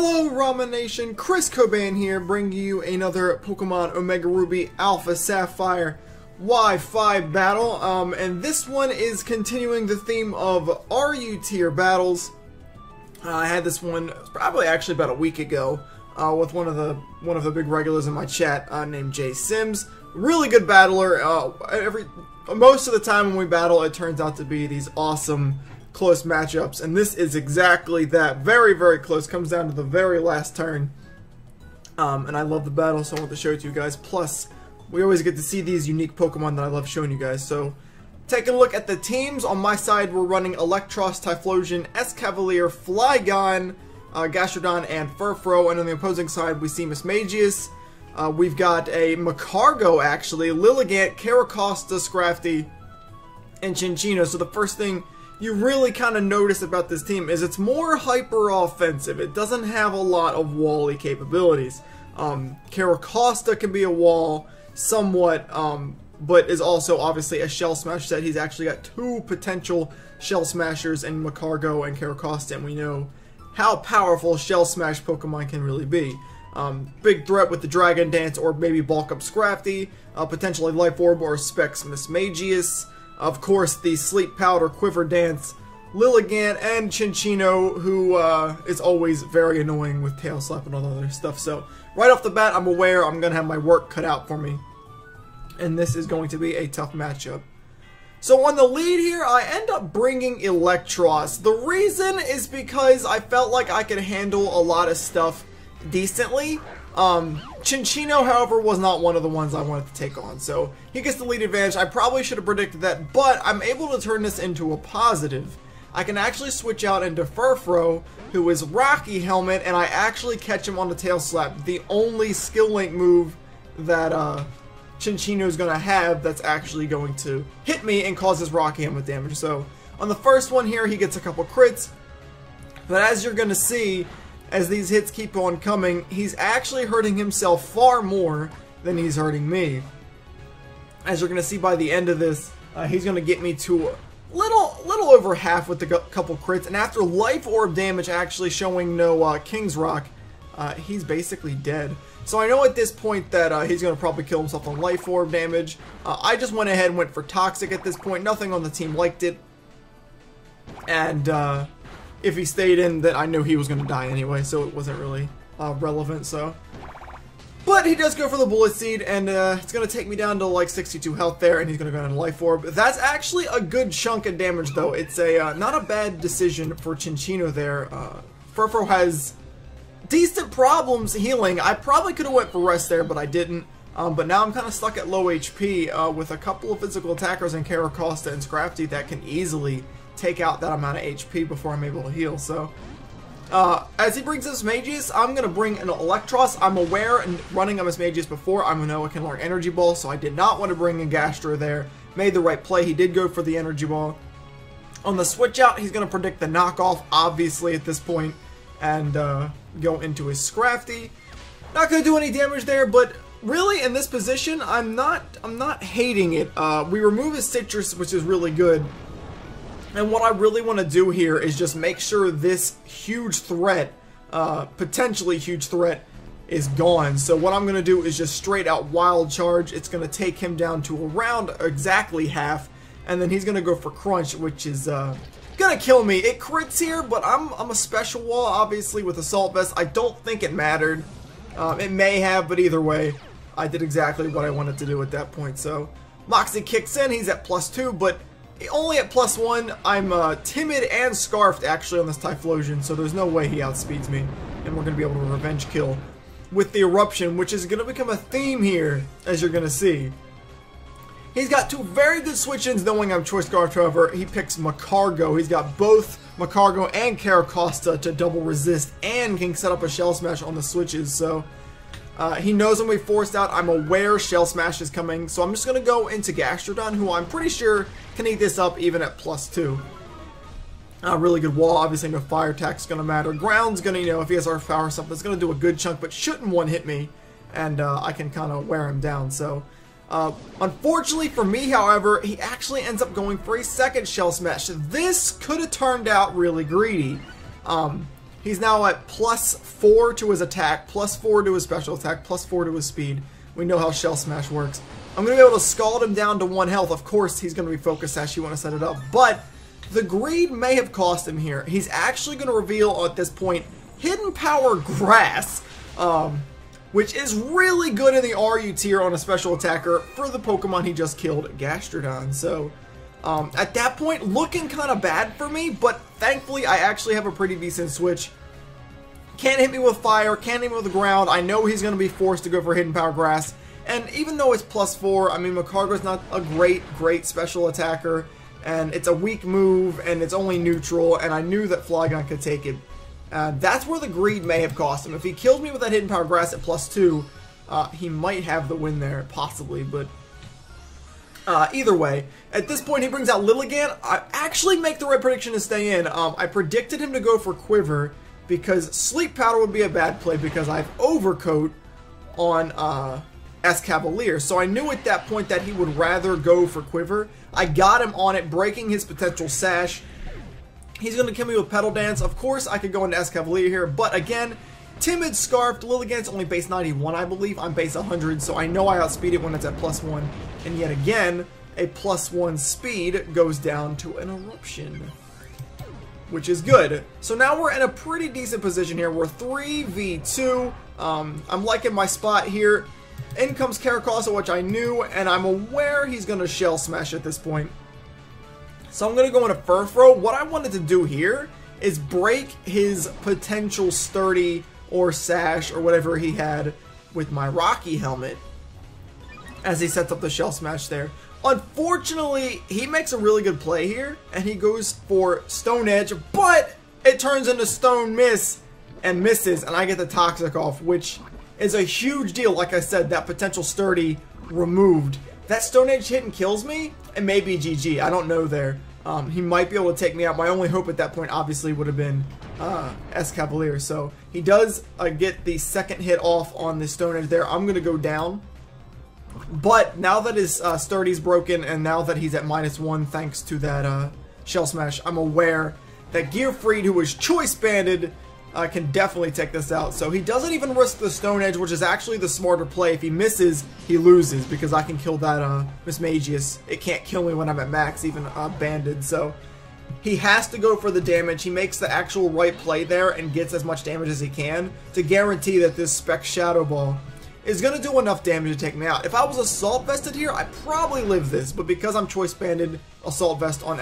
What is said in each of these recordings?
Hello Ramen Nation, Chris Cobain here, bringing you another Pokemon Omega Ruby Alpha Sapphire Wi-Fi battle, and this one is continuing the theme of RU tier battles. I had this one probably actually about a week ago with one of the big regulars in my chat named Jsims. Really good battler. Most of the time when we battle, it turns out to be these awesome close matchups, and this is exactly that. Very, very close. Comes down to the very last turn. And I love the battle, so I want to show it to you guys. Plus, we always get to see these unique Pokemon that I love showing you guys. So, taking a look at the teams. On my side, we're running Electros, Typhlosion, Escavalier, Flygon, Gastrodon, and Furfrou. And on the opposing side, we see Jsims8990. We've got a Magcargo, actually, Lilligant, Caracosta, Scrafty, and Cinccino. So the first thing you really kind of notice about this team is it's more hyper offensive. It doesn't have a lot of wall-y capabilities. Caracosta can be a wall somewhat, but is also obviously a Shell Smash set. He's actually got two potential Shell Smashers in Magcargo and Caracosta, and we know how powerful Shell Smash Pokemon can really be. Big threat with the Dragon Dance or maybe bulk up Scrafty, potentially Life Orb or Specs Mismagius. Of course, the Sleep Powder, Quiver Dance, Lilligant, and Cinccino, who is always very annoying with Tail Slap and all that other stuff. So, right off the bat, I'm aware I'm going to have my work cut out for me. And this is going to be a tough matchup. So, on the lead here, I end up bringing Electros. The reason is because I felt like I could handle a lot of stuff decently. Cinccino, however, was not one of the ones I wanted to take on, so he gets the lead advantage. I probably should have predicted that, but I'm able to turn this into a positive. I can actually switch out into Furfrou, who is Rocky Helmet, and I actually catch him on the Tail Slap, the only skill link move that Cinccino is going to have that's actually going to hit me and causes Rocky Helmet damage. So on the first one here, he gets a couple crits, but as you're going to see, as these hits keep on coming, he's actually hurting himself far more than he's hurting me. As you're going to see by the end of this, he's going to get me to a little over half with the couple crits, and after Life Orb damage actually showing no King's Rock, he's basically dead. So I know at this point that he's going to probably kill himself on Life Orb damage. I just went ahead and went for Toxic at this point. Nothing on the team liked it. And if he stayed in, then I knew he was going to die anyway, so it wasn't really relevant. So, but he does go for the Bullet Seed, and it's going to take me down to like 62 health there, and he's going to go into Life Orb. That's actually a good chunk of damage, though. It's a not a bad decision for Cinccino there. Furfrou has decent problems healing. I probably could have went for Rest there, but I didn't. But now I'm kind of stuck at low HP with a couple of physical attackers in Caracosta and Scrafty that can easily take out that amount of HP before I'm able to heal. So as he brings us Mismagius, I'm going to bring an Electros. I'm aware, and running a Mismagius before, I know it can learn Energy Ball, so I did not want to bring a Gastro there. Made the right play. He did go for the Energy Ball. On the switch out, he's going to predict the knockoff, obviously, at this point, and go into his Scrafty. Not going to do any damage there, but really, in this position, I'm not hating it. We remove his Citrus, which is really good. And what I really want to do here is just make sure this huge threat, potentially huge threat, is gone. So what I'm going to do is just straight out Wild Charge. It's going to take him down to around exactly half. And then he's going to go for Crunch, which is going to kill me. It crits here, but I'm a Special Wall, obviously, with Assault Vest. I don't think it mattered. It may have, but either way, I did exactly what I wanted to do at that point. So Moxie kicks in. He's at +2, but only at +1. I'm timid and scarfed actually on this Typhlosion, so there's no way he outspeeds me. And we're going to be able to revenge kill with the Eruption, which is going to become a theme here, as you're going to see. He's got two very good switch-ins, knowing I'm Choice Scarfed, however. He picks Magcargo. He's got both Magcargo and Caracosta to double resist, and can set up a Shell Smash on the switches, so he knows when we forced out. I'm aware Shell Smash is coming, so I'm just going to go into Gastrodon, who I'm pretty sure can eat this up even at +2. Really good wall. Obviously, no Fire Attack's going to matter. Ground's going to, if he has our power or something, it's going to do a good chunk, but shouldn't one-hit me, and I can kind of wear him down. So, unfortunately for me, however, he actually ends up going for a second Shell Smash. This could have turned out really greedy. He's now at +4 to his attack, +4 to his special attack, +4 to his speed. We know how Shell Smash works. I'm going to be able to scald him down to 1 health. Of course, he's going to be Focus Sash. You want to set it up. But the greed may have cost him here. He's actually going to reveal at this point Hidden Power Grass, which is really good in the RU tier on a special attacker for the Pokemon he just killed, Gastrodon. So at that point, looking kind of bad for me, but thankfully I actually have a pretty decent switch. Can't hit me with fire, can't hit me with the ground. I know he's going to be forced to go for Hidden Power Grass. And even though it's +4, I mean, Magcargo's not a great special attacker. And it's a weak move, and it's only neutral, and I knew that Flygon could take it. That's where the greed may have cost him. If he killed me with that Hidden Power Grass at +2, he might have the win there, possibly, but either way, at this point he brings out Lilligant. I actually make the right prediction to stay in. I predicted him to go for Quiver, because Sleep Powder would be a bad play because I have Overcoat on Escavalier, so I knew at that point that he would rather go for Quiver. I got him on it, breaking his potential Sash. He's going to kill me with Petal Dance. Of course, I could go into Escavalier here, but again, Timid, Scarfed, Lilligant's only base 91, I believe. I'm base 100, so I know I outspeed it when it's at +1. And yet again, a +1 speed goes down to an Eruption, which is good. So now we're in a pretty decent position here. We're 3v2. I'm liking my spot here. In comes Caracosta, which I knew, and I'm aware he's going to Shell Smash at this point. So I'm going to go into Furfro. What I wanted to do here is break his potential Sturdy or Sash or whatever he had with my Rocky Helmet as he sets up the Shell Smash there. Unfortunately, he makes a really good play here, and he goes for Stone Edge, but it turns into Stone Miss and misses, and I get the Toxic off, which is a huge deal. Like I said, that potential Sturdy removed. That Stone Edge hit and kills me, it may be GG. I don't know there. He might be able to take me out. My only hope at that point obviously would have been Escavalier. So he does get the second hit off on the Stone Edge there. I'm going to go down. But now that his Sturdy's broken and now that he's at -1 thanks to that Shell Smash, I'm aware that Gearfried, who was Choice Banded, can definitely take this out. So he doesn't even risk the Stone Edge, which is actually the smarter play. If he misses, he loses, because I can kill that Mismagius. It can't kill me when I'm at max, even banded. So he has to go for the damage. He makes the actual right play there and gets as much damage as he can to guarantee that this Spec Shadow Ball is going to do enough damage to take me out. If I was Assault Vested here, I'd probably live this, but because I'm Choice Banded Assault Vest on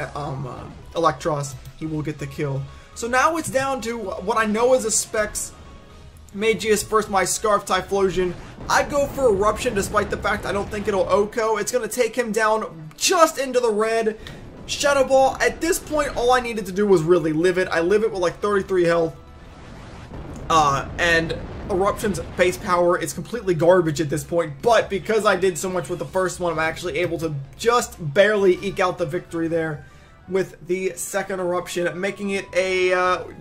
Electros, he will get the kill. So now it's down to what I know is a Specs Magius versus my Scarf Typhlosion. I go for Eruption despite the fact I don't think it'll OHKO. It's going to take him down just into the red. Shadow Ball, at this point, all I needed to do was really live it. I live it with like 33 health. And Eruption's base power is completely garbage at this point. But because I did so much with the first one, I'm actually able to just barely eke out the victory there with the second Eruption, making it a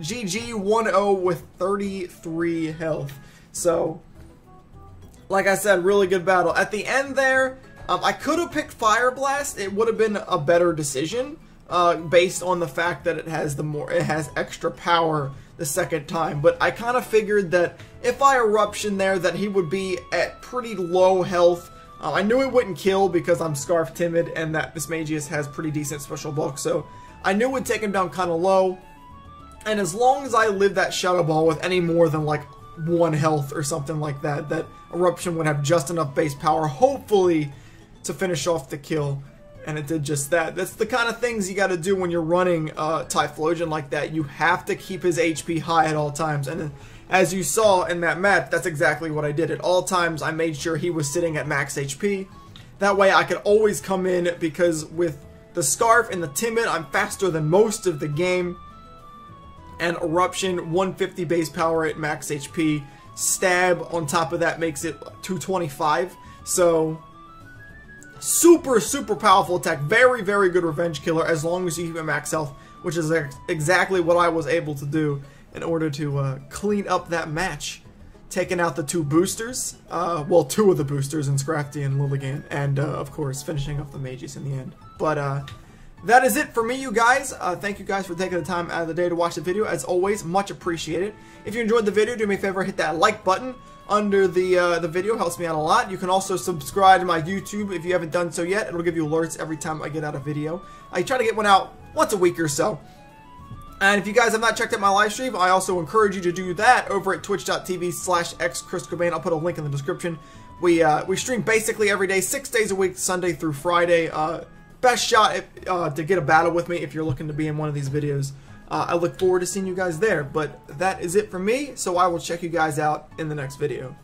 GG 1-0 with 33 health. So, like I said, really good battle. At the end there, I could have picked Fire Blast. It would have been a better decision based on the fact that it has extra power the second time. But I kind of figured that if I Eruption there, that he would be at pretty low health. I knew it wouldn't kill because I'm Scarf Timid and that Mismagius has pretty decent special bulk, so I knew it would take him down kind of low. And as long as I live that Shadow Ball with any more than like 1 health or something like that, that Eruption would have just enough base power, hopefully, to finish off the kill. And it did just that. That's the kind of things you got to do when you're running Typhlosion like that. You have to keep his HP high at all times. And as you saw in that match, that's exactly what I did. At all times, I made sure he was sitting at max HP. That way I could always come in, because with the Scarf and the Timid, I'm faster than most of the game. And Eruption, 150 base power at max HP. Stab on top of that makes it 225. So, super, super powerful attack. Very, very good revenge killer as long as you keep it max health, which is exactly what I was able to do in order to clean up that match. Taking out the 2 boosters, well, 2 of the boosters in Scrafty and Lilligant, and of course finishing off the Magius in the end. But that is it for me, you guys. Thank you guys for taking the time out of the day to watch the video. As always, much appreciated. If you enjoyed the video, do me a favor, hit that like button under the video. Helps me out a lot. You can also subscribe to my YouTube if you haven't done so yet. It'll give you alerts every time I get out a video. I try to get one out once a week or so. And if you guys have not checked out my live stream, I also encourage you to do that over at twitch.tv/xChrisCobain. I'll put a link in the description. We stream basically every day, 6 days a week, Sunday through Friday. Best shot to get a battle with me if you're looking to be in one of these videos. I look forward to seeing you guys there. But that is it for me, so I will check you guys out in the next video.